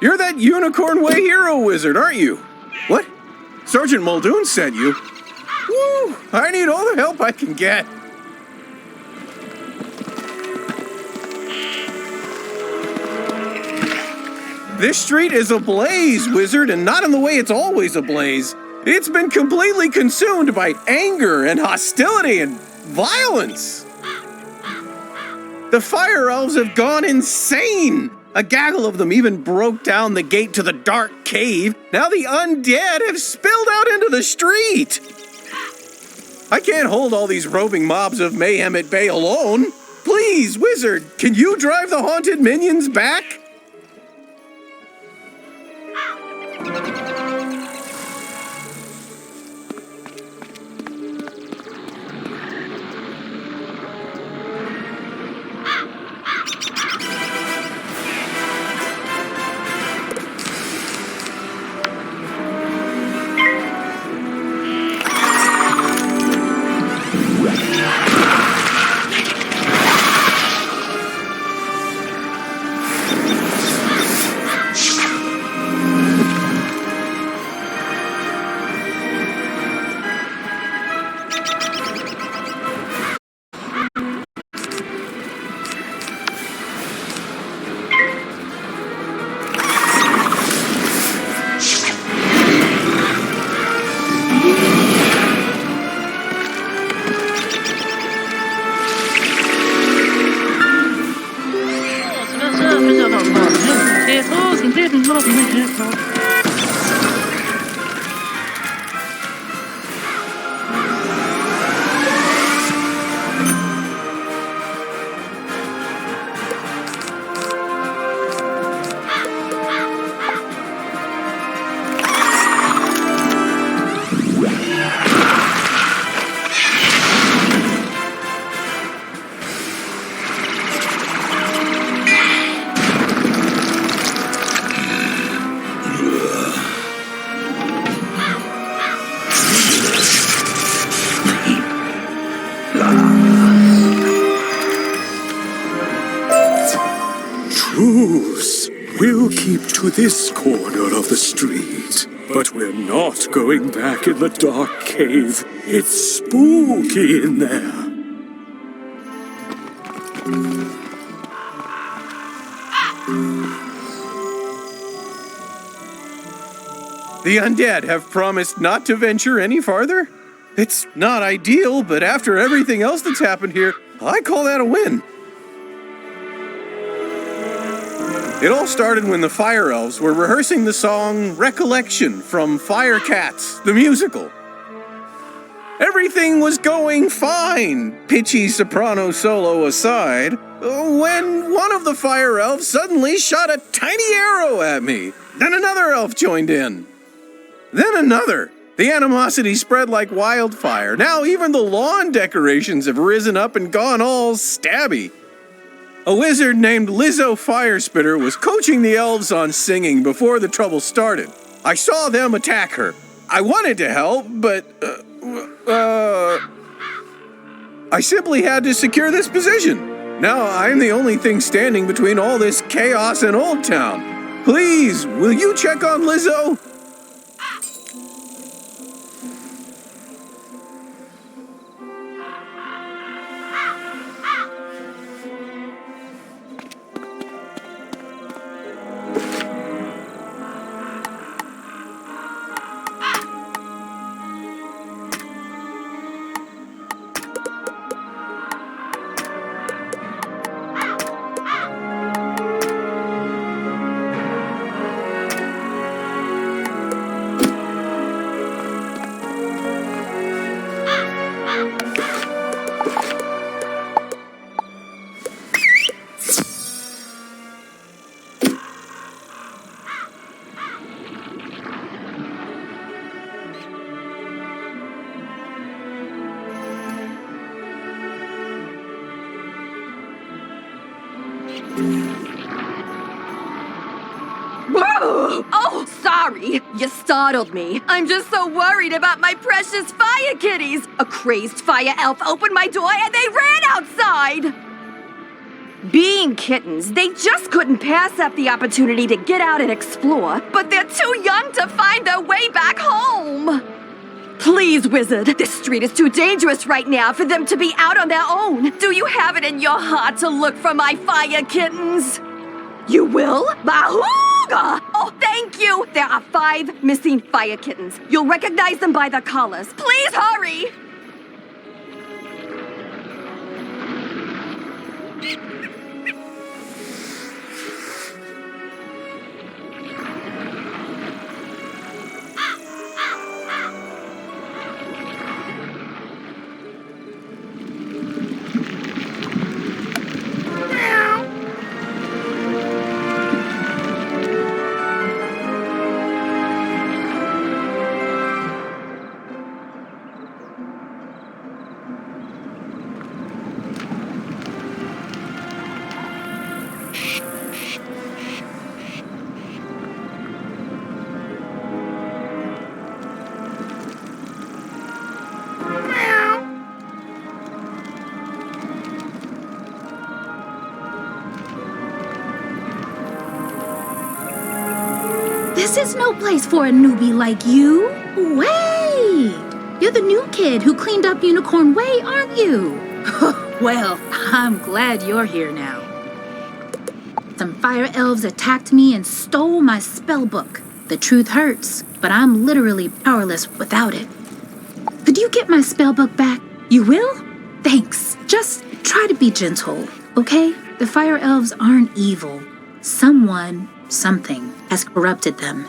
You're that Unicorn Way hero wizard, aren't you? What? Sergeant Muldoon sent you? Woo! I need all the help I can get. This street is ablaze, wizard, and not in the way it's always ablaze. It's been completely consumed by anger and hostility and violence. The fire elves have gone insane. A gaggle of them even broke down the gate to the dark cave. Now the undead have spilled out into the street. I can't hold all these roving mobs of mayhem at bay alone. Please, wizard, can you drive the haunted minions back? We'll keep to this corner of the street, but we're not going back in the dark cave. It's spooky in there. The undead have promised not to venture any farther? It's not ideal, but after everything else that's happened here, I call that a win. It all started when the Fire Elves were rehearsing the song Recollection from Firecat, the musical. Everything was going fine, pitchy soprano solo aside, when one of the Fire Elves suddenly shot a tiny arrow at me. Then another elf joined in. Then another. The animosity spread like wildfire. Now even the lawn decorations have risen up and gone all stabby. A wizard named Lizzo Firespitter was coaching the elves on singing before the trouble started. I saw them attack her. I wanted to help, but, I simply had to secure this position. Now I'm the only thing standing between all this chaos and Old Town. Please, will you check on Lizzo? Oh, sorry. You startled me. I'm just so worried about my precious fire kitties. A crazed fire elf opened my door and they ran outside. Being kittens, they just couldn't pass up the opportunity to get out and explore, but they're too young to find their way back home. Please, Wizard, this street is too dangerous right now for them to be out on their own. Do you have it in your heart to look for my fire kittens? You will? Bahooga! Oh, thank you! There are 5 missing fire kittens. You'll recognize them by their collars. Please hurry! This is no place for a newbie like you. Wait! You're the new kid who cleaned up Unicorn Way, aren't you? Well, I'm glad you're here now. Some fire elves attacked me and stole my spell book. The truth hurts, but I'm literally powerless without it. Could you get my spell book back? You will? Thanks. Just try to be gentle, okay? The fire elves aren't evil. Something has corrupted them.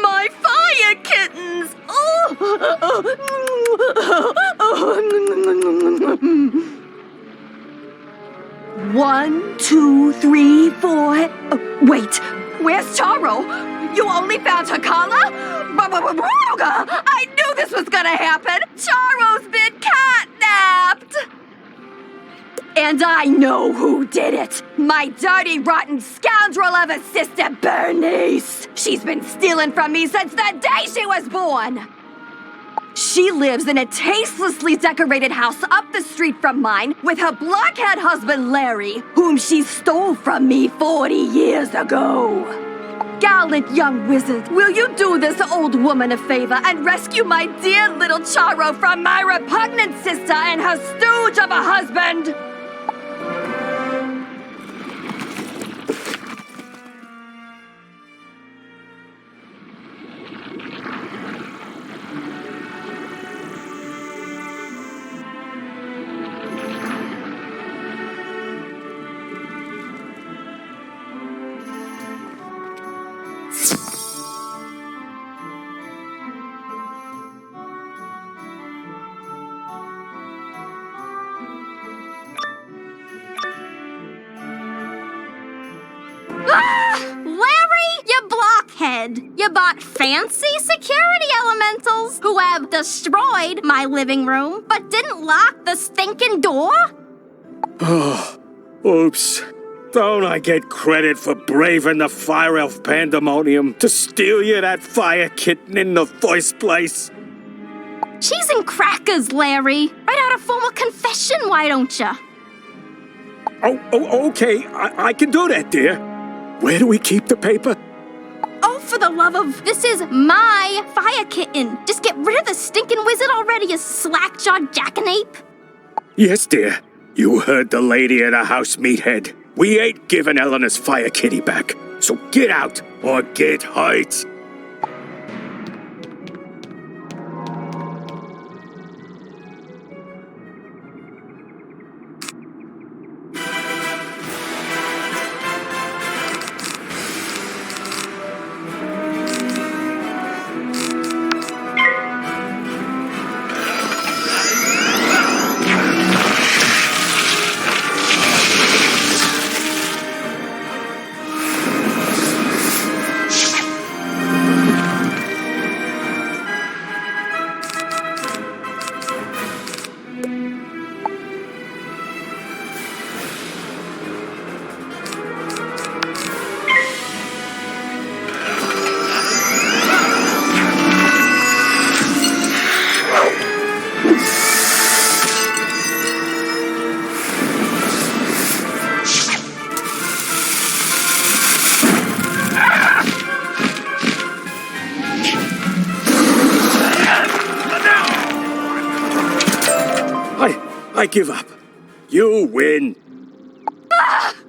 My fire kittens! One, two, three, four. Wait, where's Charo? You only found her collar? I knew this was gonna happen. Charo's been catnapped. And I know who did it. My dirty, rotten scoundrel of a sister, Bernice. She's been stealing from me since the day she was born. She lives in a tastelessly decorated house up the street from mine with her blockhead husband, Larry, whom she stole from me 40 years ago. Gallant young wizard, will you do this old woman a favor and rescue my dear little Charo from my repugnant sister and her stooge of a husband? Larry, you blockhead! You bought fancy security elementals who have destroyed my living room, but didn't lock the stinking door? Oh, oops. Don't I get credit for braving the fire elf pandemonium to steal you that fire kitten in the first place? Cheese and crackers, Larry. Write out a formal confession, why don't you? Oh, okay. I can do that, dear. Where do we keep the paper? Oh, for the love of... This is my fire kitten. Just get rid of the stinking wizard already, you slack-jawed jackanape. Yes, dear. You heard the lady at the house, meathead. We ain't giving Eleanor's fire kitty back. So get out or get hurt. I give up. You win.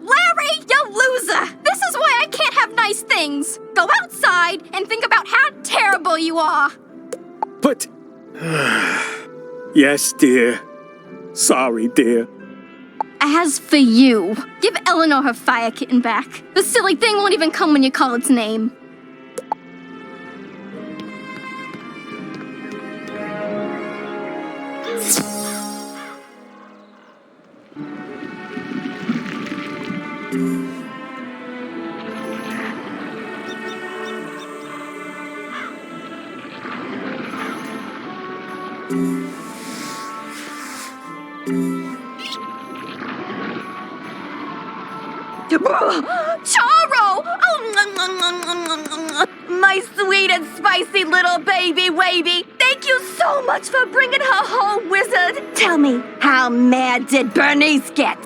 Larry, you loser! This is why I can't have nice things. Go outside and think about how terrible you are. But... yes, dear. Sorry, dear. As for you, give Eleanor her fire kitten back. The silly thing won't even come when you call its name. Charo! Oh, my sweet and spicy little baby wavy. Thank you so much for bringing her home, wizard. Tell me, how mad did Bernice get?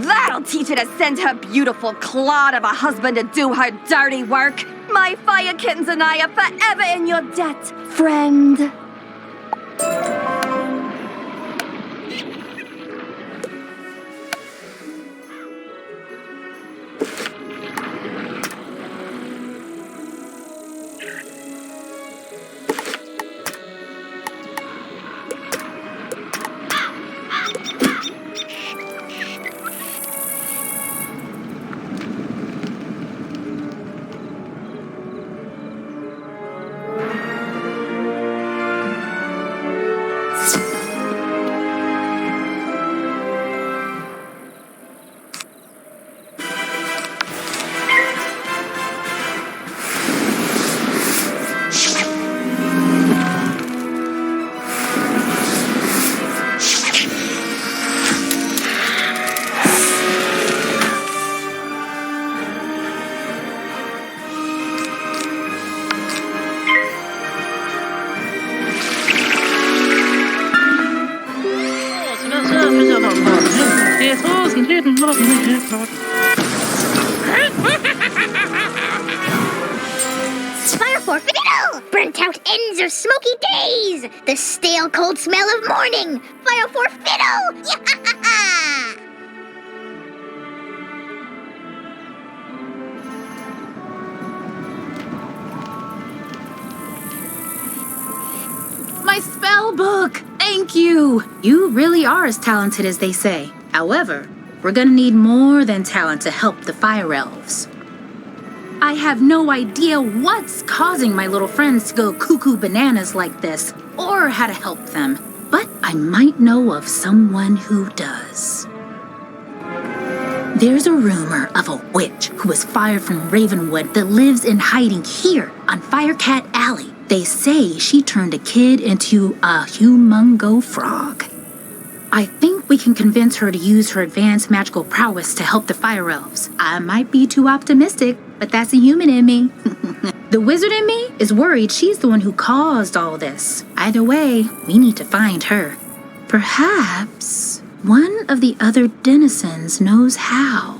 That'll teach her to send her beautiful clod of a husband to do her dirty work. My fire kittens and I are forever in your debt, friend. Fire for fiddle! Burnt out ends of smoky days! The stale cold smell of morning! Fire for fiddle! Yeah! My spell book! Thank you! You really are as talented as they say. However, we're gonna need more than talent to help the fire elves. I have no idea what's causing my little friends to go cuckoo bananas like this, or how to help them. But I might know of someone who does. There's a rumor of a witch who was fired from Ravenwood that lives in hiding here on Firecat Alley. They say she turned a kid into a humongo frog. I think we can convince her to use her advanced magical prowess to help the fire elves. I might be too optimistic, but that's a human in me. The wizard in me is worried she's the one who caused all this. Either way, we need to find her. Perhaps one of the other denizens knows how.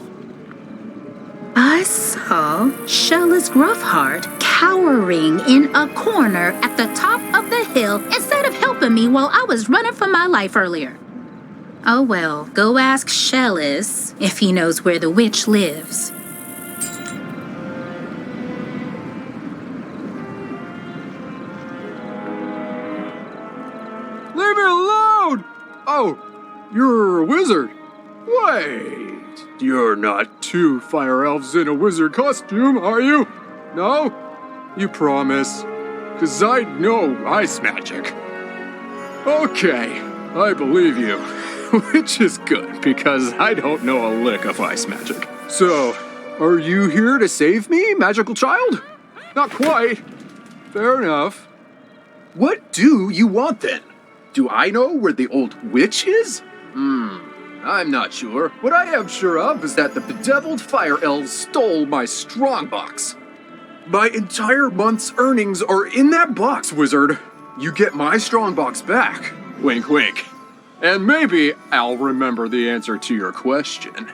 I saw Shella's Gruffheart cowering in a corner at the top of the hill instead of helping me while I was running for my life earlier. Oh well, go ask Shellis if he knows where the witch lives. Leave me alone! Oh, you're a wizard. Wait, you're not two fire elves in a wizard costume, are you? No? You promise? 'Cause I know ice magic. Okay, I believe you. Which is good, because I don't know a lick of ice magic. So, are you here to save me, magical child? Not quite. Fair enough. What do you want then? Do I know where the old witch is? I'm not sure. What I am sure of is that the bedeviled fire elves stole my strongbox. My entire month's earnings are in that box, wizard. You get my strongbox back. Wink, wink. And maybe I'll remember the answer to your question.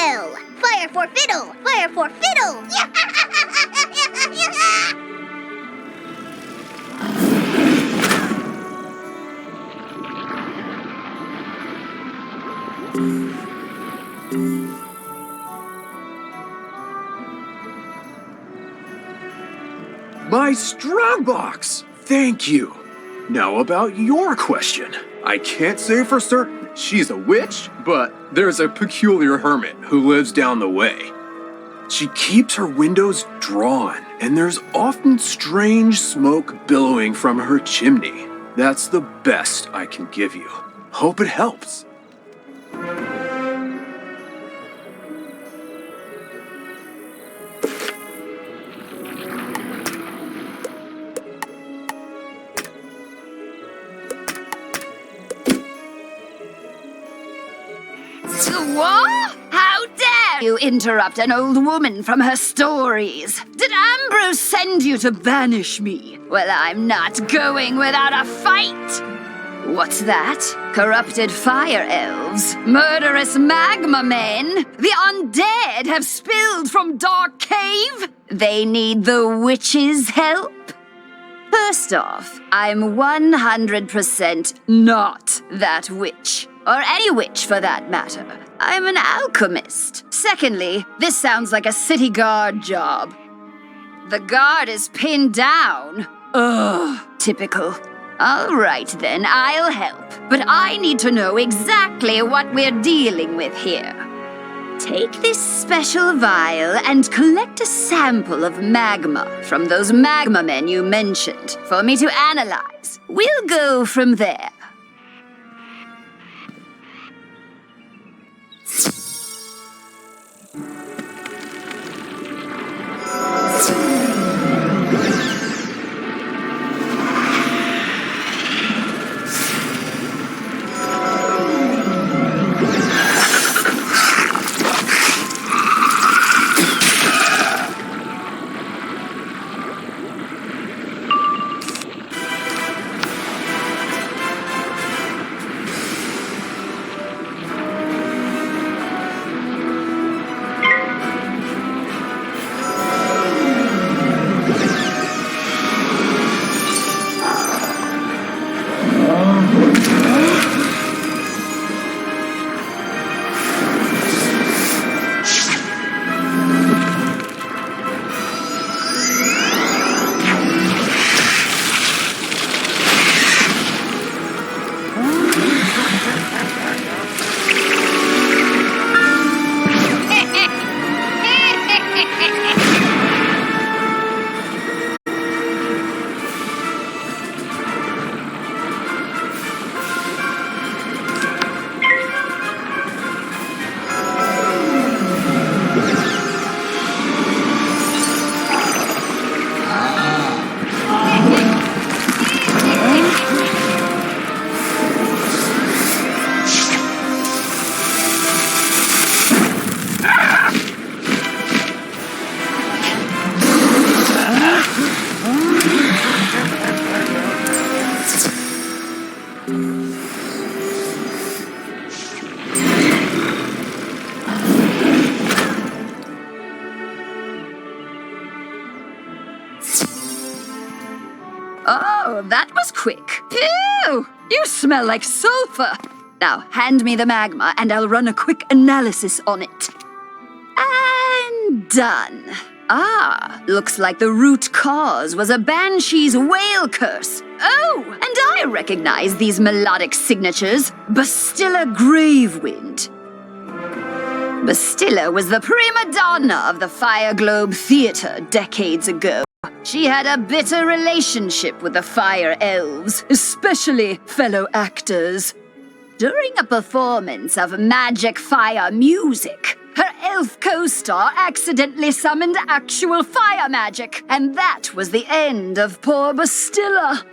L. Fire for fiddle! Fire for fiddle! My strongbox! Thank you. Now about your question. I can't say for certain she's a witch, but there's a peculiar hermit who lives down the way. She keeps her windows drawn, and there's often strange smoke billowing from her chimney. That's the best I can give you. Hope it helps. What? How dare you interrupt an old woman from her stories? Did Ambrose send you to banish me? Well, I'm not going without a fight. What's that? Corrupted fire elves? Murderous magma men? The undead have spilled from Dark Cave? They need the witch's help? First off, I'm 100% not that witch. Or any witch, for that matter. I'm an alchemist. Secondly, this sounds like a city guard job. The guard is pinned down. Ugh, typical. All right then, I'll help. But I need to know exactly what we're dealing with here. Take this special vial and collect a sample of magma from those magma men you mentioned for me to analyze. We'll go from there. Oh, that was quick. Phew! You smell like sulfur. Now, hand me the magma and I'll run a quick analysis on it. And done. Ah, looks like the root cause was a banshee's whale curse. Oh, and I recognize these melodic signatures. Bastilla Gravewind. Bastilla was the prima donna of the Fire Globe Theater decades ago. She had a bitter relationship with the Fire Elves, especially fellow actors. During a performance of magic fire music, her elf co-star accidentally summoned actual fire magic, and that was the end of poor Bastilla.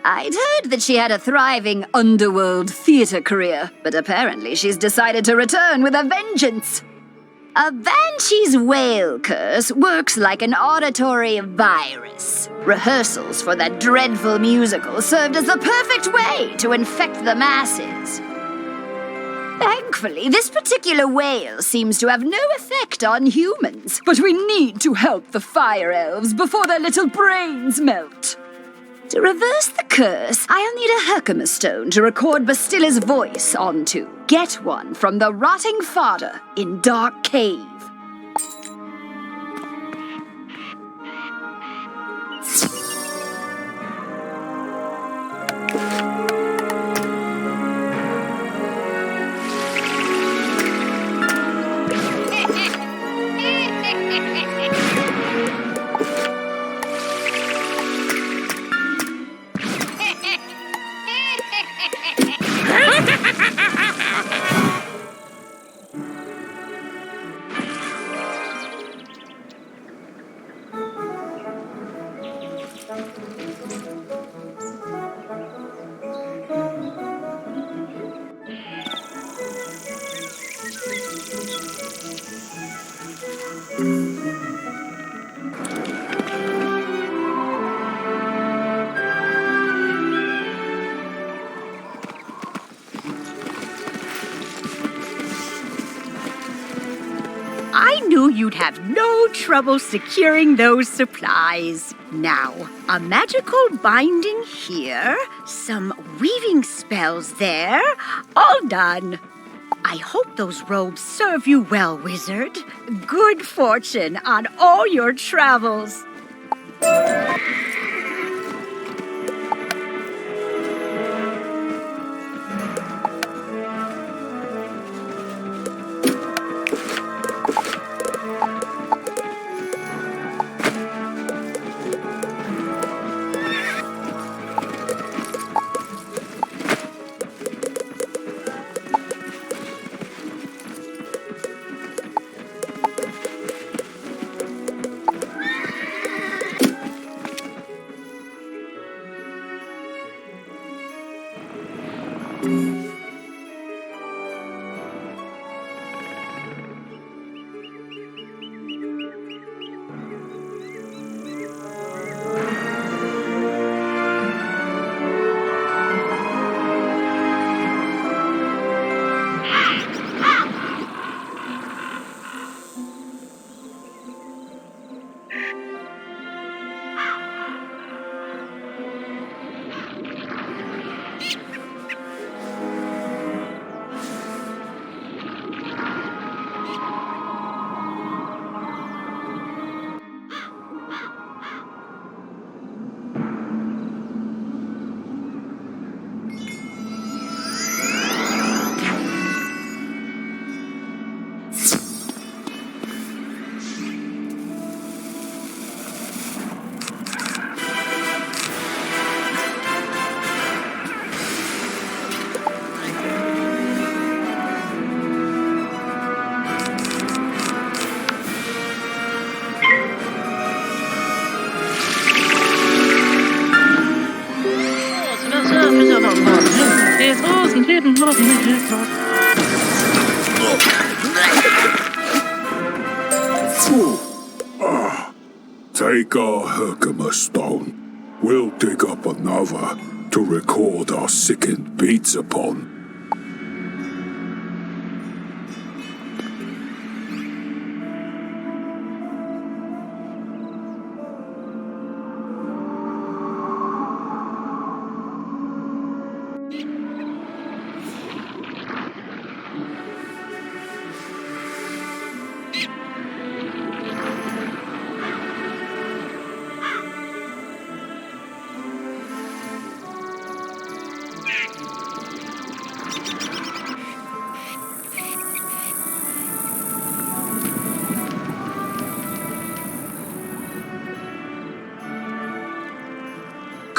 I'd heard that she had a thriving underworld theater career, but apparently she's decided to return with a vengeance. A banshee's whale curse works like an auditory virus. Rehearsals for that dreadful musical served as the perfect way to infect the masses. Thankfully, this particular whale seems to have no effect on humans. But we need to help the fire elves before their little brains melt. To reverse the curse, I'll need a Herkimer stone to record Bastilla's voice onto. Get one from the rotting fodder in Dark Cave. I knew you'd have no trouble securing those supplies. Now, a magical binding here, some weaving spells there, all done. I hope those robes serve you well, wizard. Good fortune on all your travels. Take our Herkimer stone. We'll dig up another to record our sickened beats upon.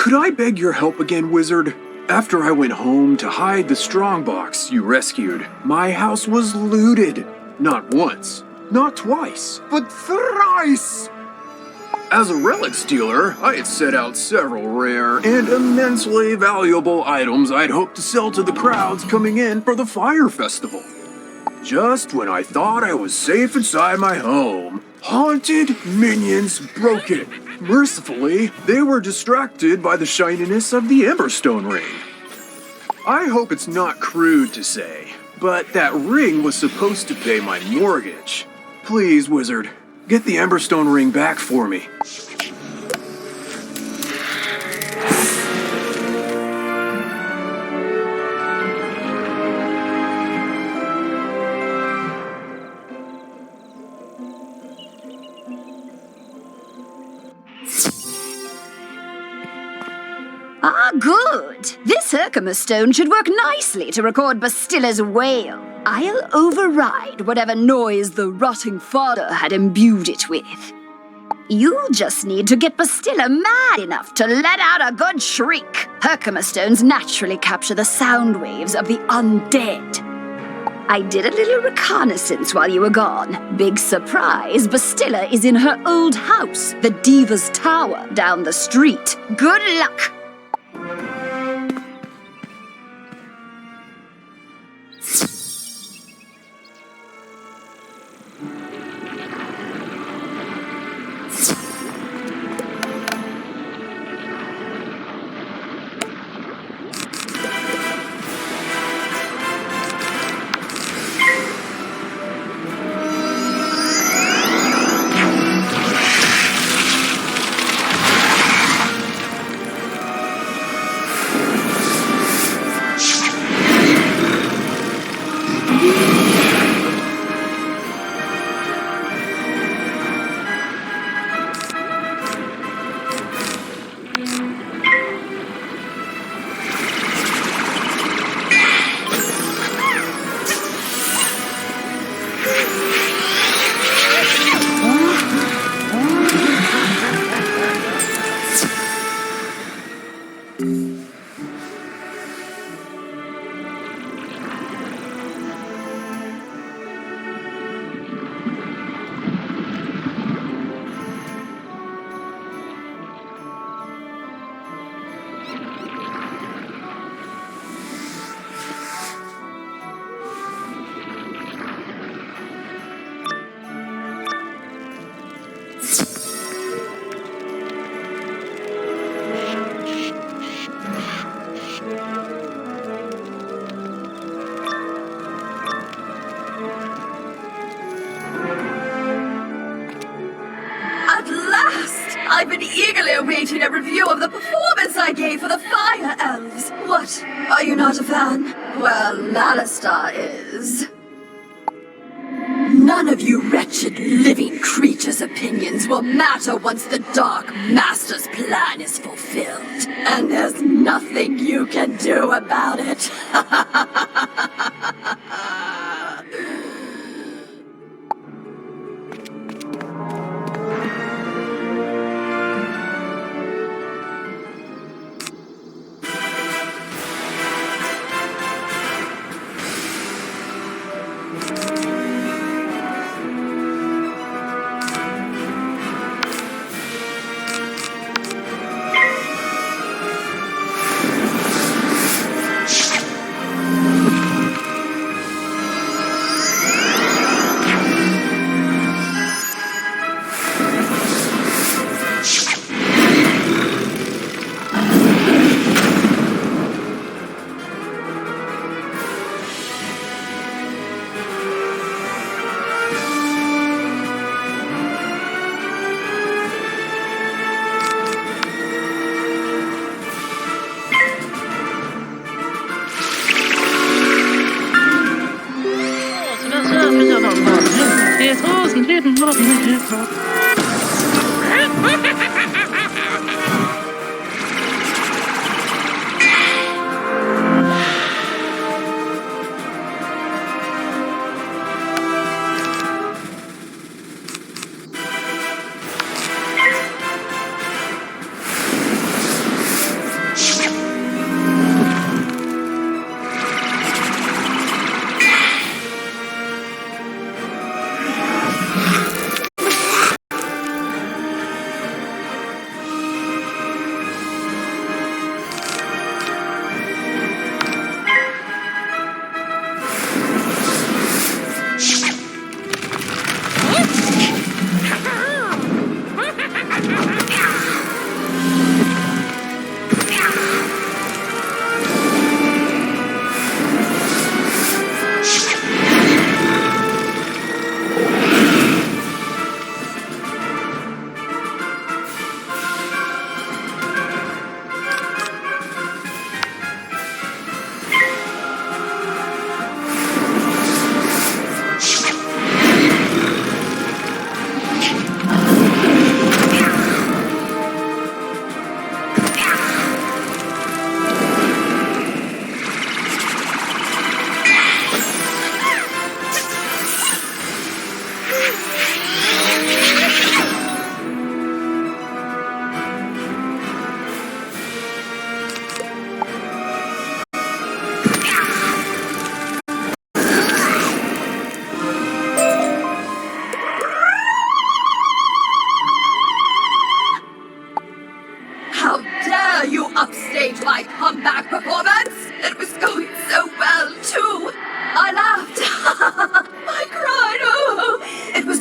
Could I beg your help again, wizard? After I went home to hide the strongbox you rescued, my house was looted. Not once, not twice, but thrice! As a relic stealer, I had set out several rare and immensely valuable items I'd hoped to sell to the crowds coming in for the fire festival. Just when I thought I was safe inside my home, haunted minions broke it. Mercifully, they were distracted by the shininess of the Emberstone ring. I hope it's not crude to say, but that ring was supposed to pay my mortgage. Please, Wizard, get the Emberstone ring back for me. Ah, good. This Herkimer stone should work nicely to record Bastilla's wail. I'll override whatever noise the rotting fodder had imbued it with. You'll just need to get Bastilla mad enough to let out a good shriek. Herkimer stones naturally capture the sound waves of the undead. I did a little reconnaissance while you were gone. Big surprise, Bastilla is in her old house, the Diva's Tower, down the street. Good luck! I've been eagerly awaiting a review of the performance I gave for the Fire Elves. What? Are you not a fan? Well, Lalistar is. None of you wretched living creatures' opinions will matter once the Dark Master's plan is fulfilled. And there's nothing you can do about it.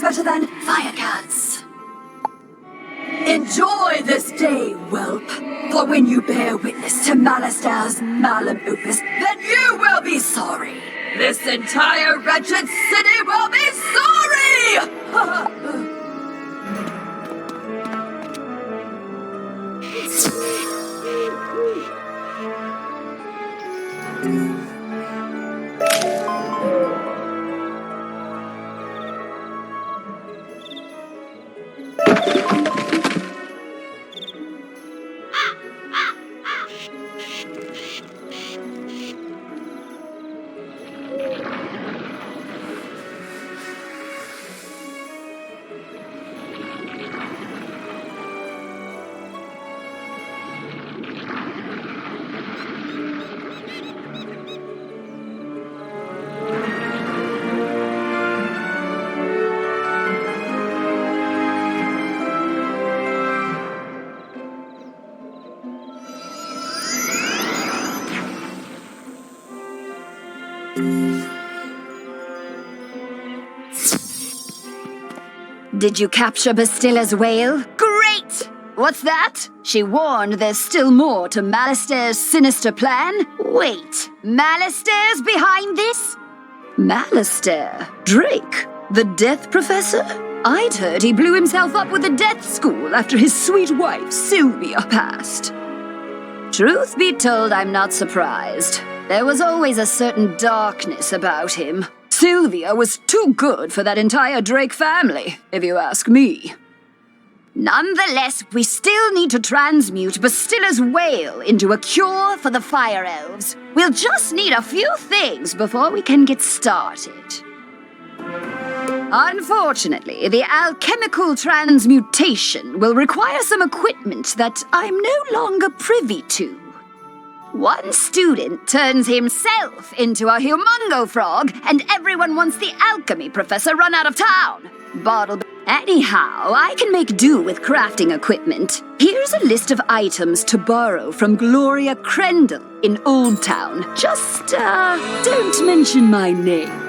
better than Firecats. Enjoy this day, whelp, for when you bear witness to Malister's malum opus, then you will be sorry. This entire wretched city will be sorry! Did you capture Bastilla's whale? Great! What's that? She warned there's still more to Malister's sinister plan? Wait, Malister's behind this? Malister? Drake? The Death Professor? I'd heard he blew himself up with the Death School after his sweet wife, Sylvia, passed. Truth be told, I'm not surprised. There was always a certain darkness about him. Sylvia was too good for that entire Drake family, if you ask me. Nonetheless, we still need to transmute Bastilla's whale into a cure for the Fire Elves. We'll just need a few things before we can get started. Unfortunately, the alchemical transmutation will require some equipment that I'm no longer privy to. One student turns himself into a humongo frog, and everyone wants the alchemy professor run out of town. Anyhow, I can make do with crafting equipment. Here's a list of items to borrow from Gloria Crendel in Old Town. Just, don't mention my name.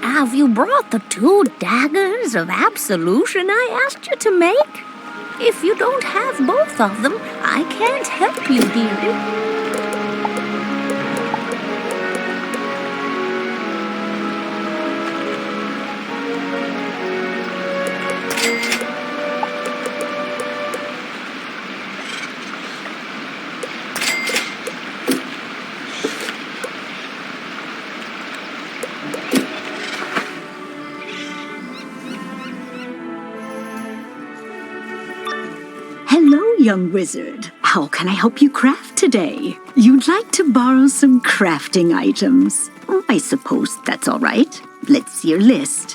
Have you brought the 2 daggers of absolution I asked you to make? If you don't have both of them, I can't help you, dearie. Young wizard, how can I help you craft today? You'd like to borrow some crafting items. I suppose that's all right. Let's see your list.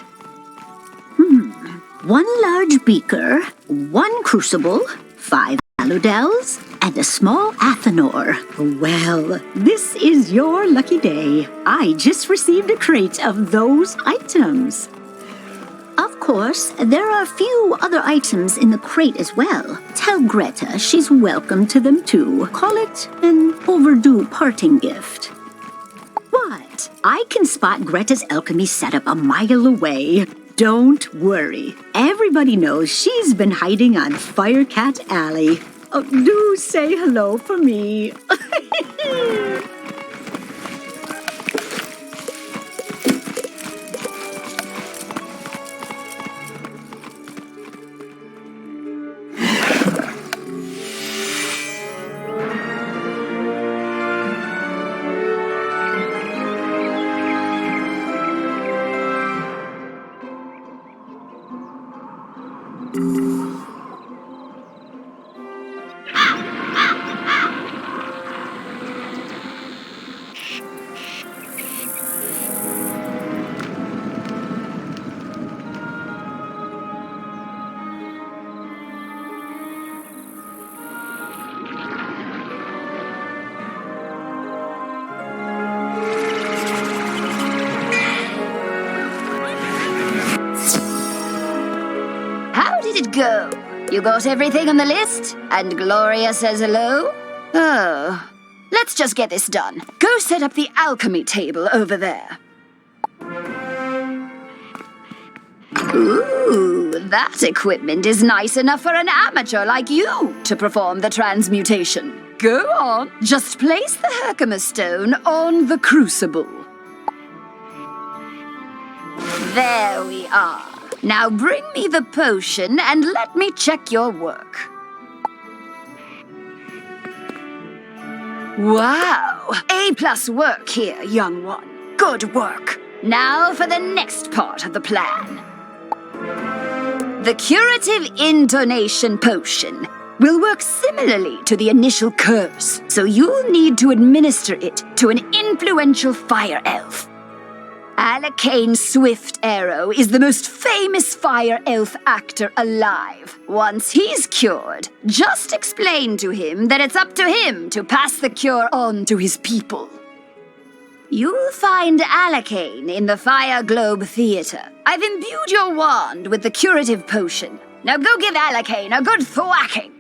1 large beaker, 1 crucible, 5 aludels, and a small athanor. Well, this is your lucky day. I just received a crate of those items. Of course, there are a few other items in the crate as well. Tell Greta she's welcome to them too. Call it an overdue parting gift. What? I can spot Greta's alchemy setup a mile away. Don't worry. Everybody knows she's been hiding on Firecat Alley. Oh, do say hello for me. How did it go? You got everything on the list? And Gloria says hello? Oh, let's just get this done. Go set up the alchemy table over there. Ooh, that equipment is nice enough for an amateur like you to perform the transmutation. Go on, just place the Herkimer stone on the crucible. There we are. Now bring me the potion and let me check your work. Wow! A+ work here, young one. Good work. Now for the next part of the plan. The curative intonation potion will work similarly to the initial curse, so you'll need to administer it to an influential fire elf. Alacane Swift Arrow is the most famous fire elf actor alive. Once he's cured, just explain to him that it's up to him to pass the cure on to his people. You'll find Alacane in the Fire Globe Theater. I've imbued your wand with the curative potion. Now go give Alacane a good thwacking.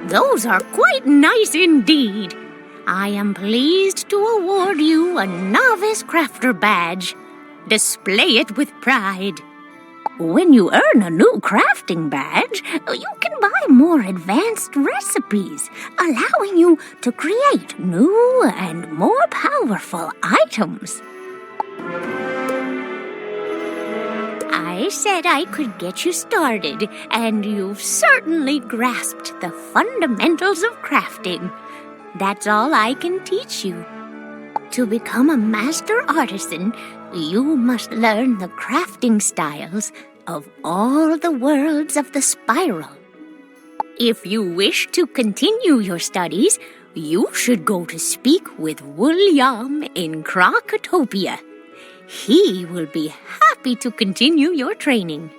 Those are quite nice indeed. I am pleased to award you a Novice Crafter badge. Display it with pride. When you earn a new crafting badge, you can buy more advanced recipes, allowing you to create new and more powerful items. I said I could get you started, and you've certainly grasped the fundamentals of crafting. That's all I can teach you. To become a master artisan, you must learn the crafting styles of all the worlds of the spiral. If you wish to continue your studies, you should go to speak with William in Krakatopia. He will be happy to continue your training.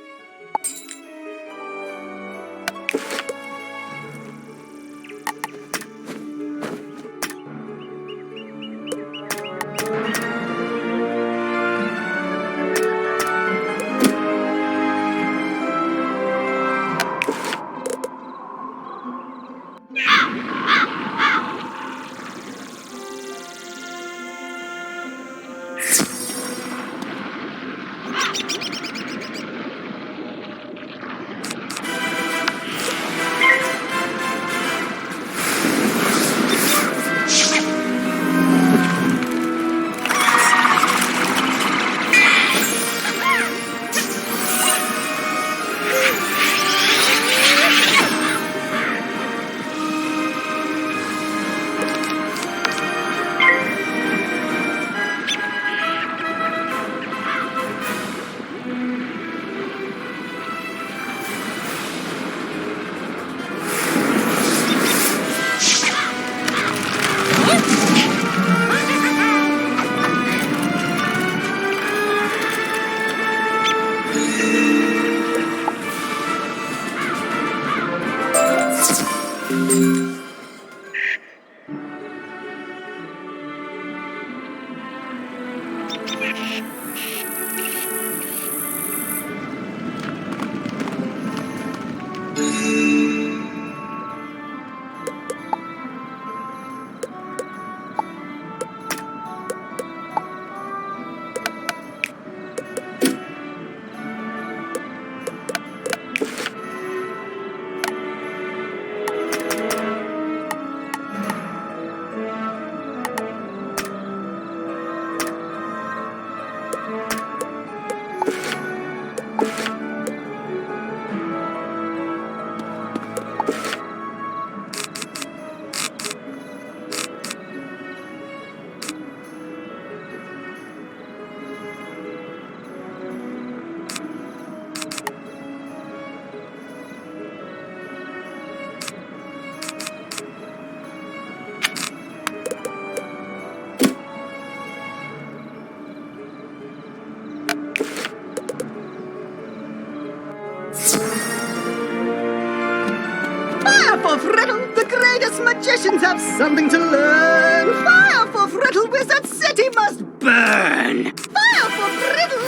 Fire for Friddle! The greatest magicians have something to learn! Fire for Friddle! Wizard City must burn! Fire for Friddle!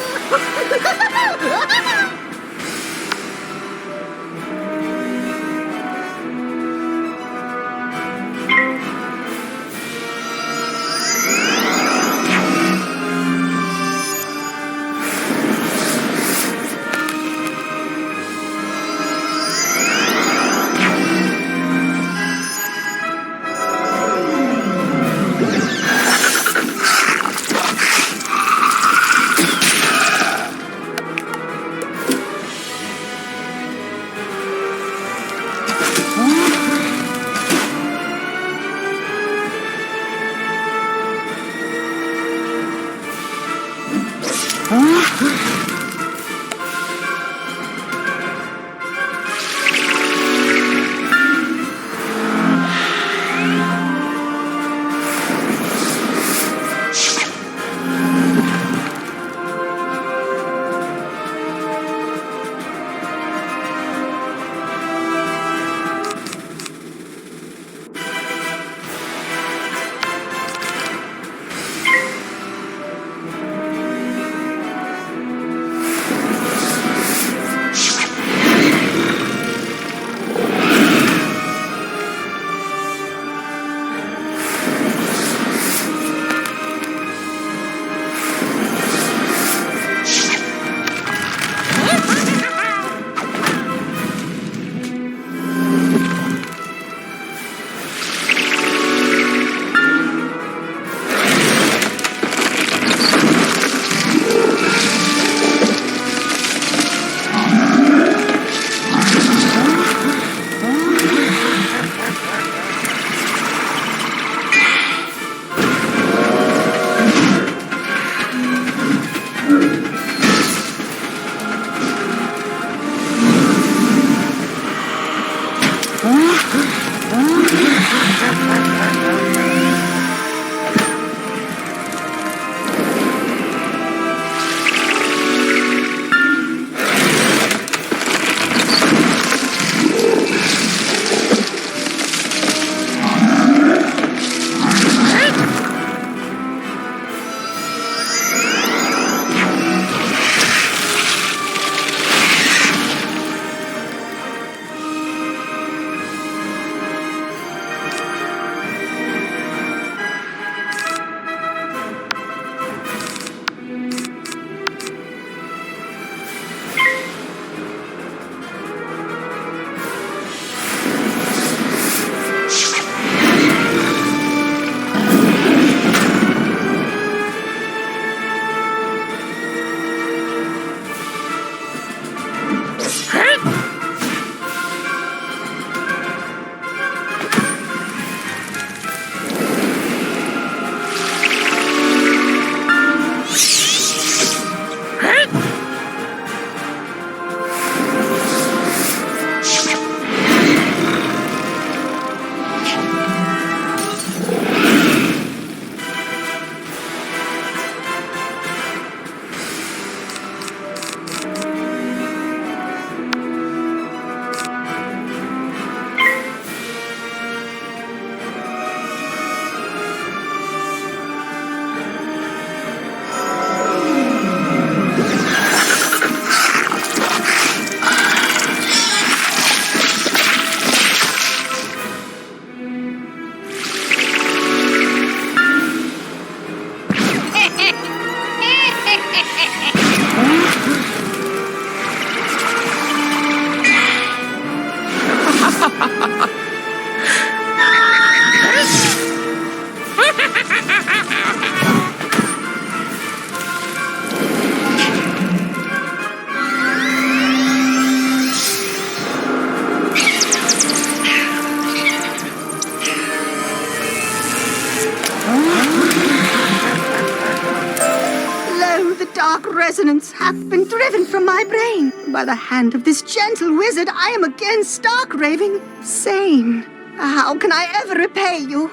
Lo, the dark resonance hath been driven from my brain. By the hand of this gentle wizard, I am again stark raving sane. How can I ever repay you?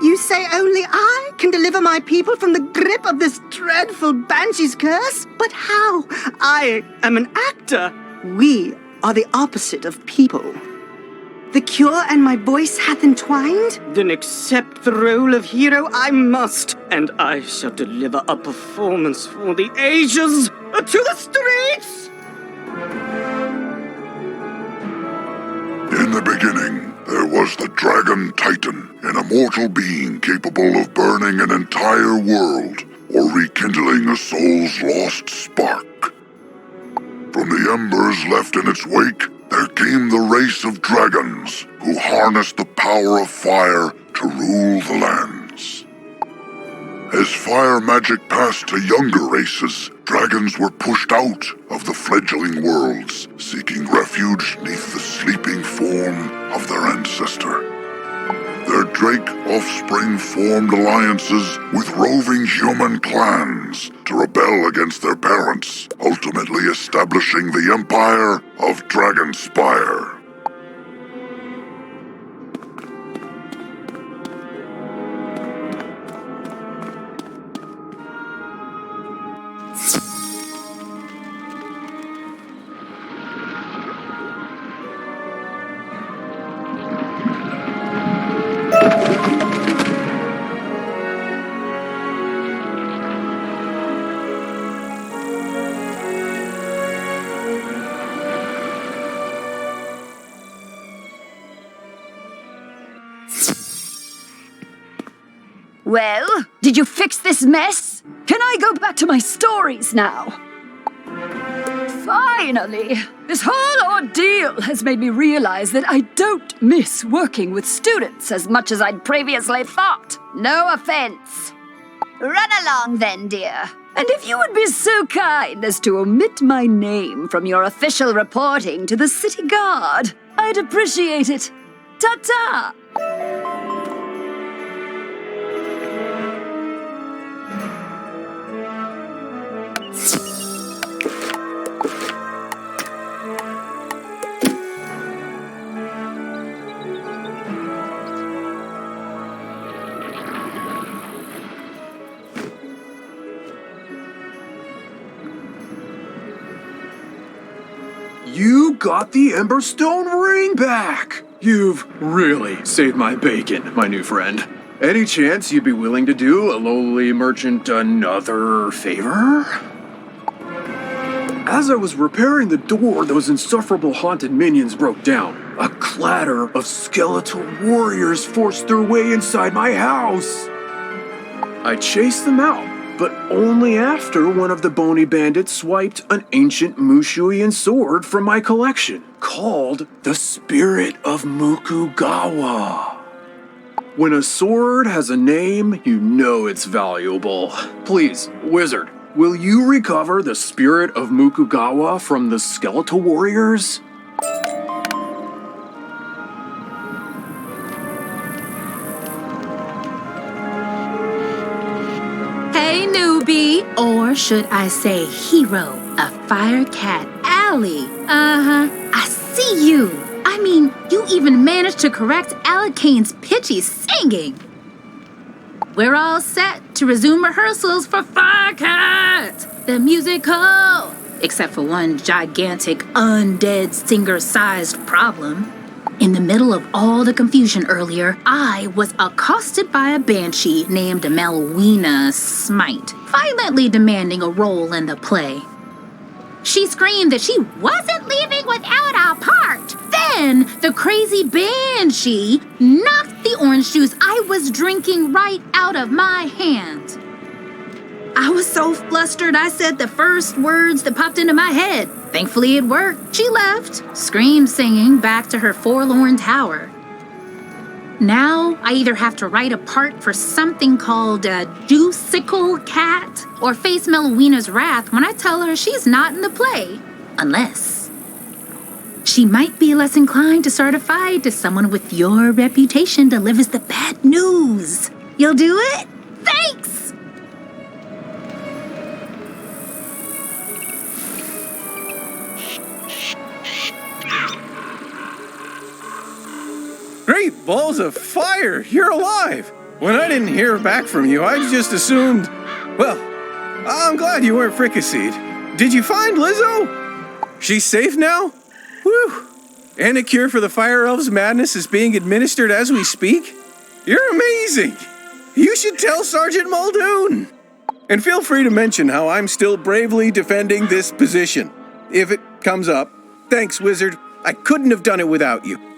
You say only I can deliver my people from the grip of this dreadful banshee's curse? But how? I am an actor. We are the opposite of people. The cure and my voice hath entwined? Then accept the role of hero I must, and I shall deliver a performance for the ages. To the streets! In the beginning, there was the Dragon Titan, an immortal being capable of burning an entire world or rekindling a soul's lost spark. From the embers left in its wake, there came the race of dragons who harnessed the power of fire to rule the lands. As fire magic passed to younger races, dragons were pushed out of the fledgling worlds, seeking refuge neath the sleeping form of their ancestor. Their drake offspring formed alliances with roving human clans to rebel against their parents, ultimately establishing the empire of Dragonspire. Well, did you fix this mess? Can I go back to my stories now? Finally! This whole ordeal has made me realize that I don't miss working with students as much as I'd previously thought. No offense. Run along then, dear. And if you would be so kind as to omit my name from your official reporting to the city guard, I'd appreciate it. Ta-ta! You got the Emberstone ring back! You've really saved my bacon, my new friend. Any chance you'd be willing to do a lowly merchant another favor? As I was repairing the door, those insufferable haunted minions broke down. A clatter of skeletal warriors forced their way inside my house. I chased them out, but only after one of the bony bandits swiped an ancient Mushuian sword from my collection, called the Spirit of Mukugawa. When a sword has a name, you know it's valuable. Please, wizard, will you recover the Spirit of Mukugawa from the skeletal warriors? Hey, newbie, or should I say hero of Firecat Alley. I see you. I mean, you even managed to correct Alicane's pitchy singing. We're all set to resume rehearsals for Firecat, the musical. Except for one gigantic undead singer-sized problem. In the middle of all the confusion earlier, I was accosted by a banshee named Melwina Smite, violently demanding a role in the play. She screamed that she wasn't leaving without a part. Then the crazy banshee knocked the orange juice I was drinking right out of my hand. I was so flustered I said the first words that popped into my head. Thankfully it worked. She left, scream singing back to her forlorn tower. Now I either have to write a part for something called a Juicicle Cat or face Melowina's wrath when I tell her she's not in the play. Unless she might be less inclined to start a fight if someone with your reputation delivers the bad news. You'll do it? Thanks! Great balls of fire! You're alive! When I didn't hear back from you, I just assumed... Well, I'm glad you weren't fricasseed. Did you find Lizzo? She's safe now? Whew! And a cure for the Fire Elves' madness is being administered as we speak? You're amazing! You should tell Sergeant Muldoon! And feel free to mention how I'm still bravely defending this position. If it comes up. Thanks, Wizard. I couldn't have done it without you.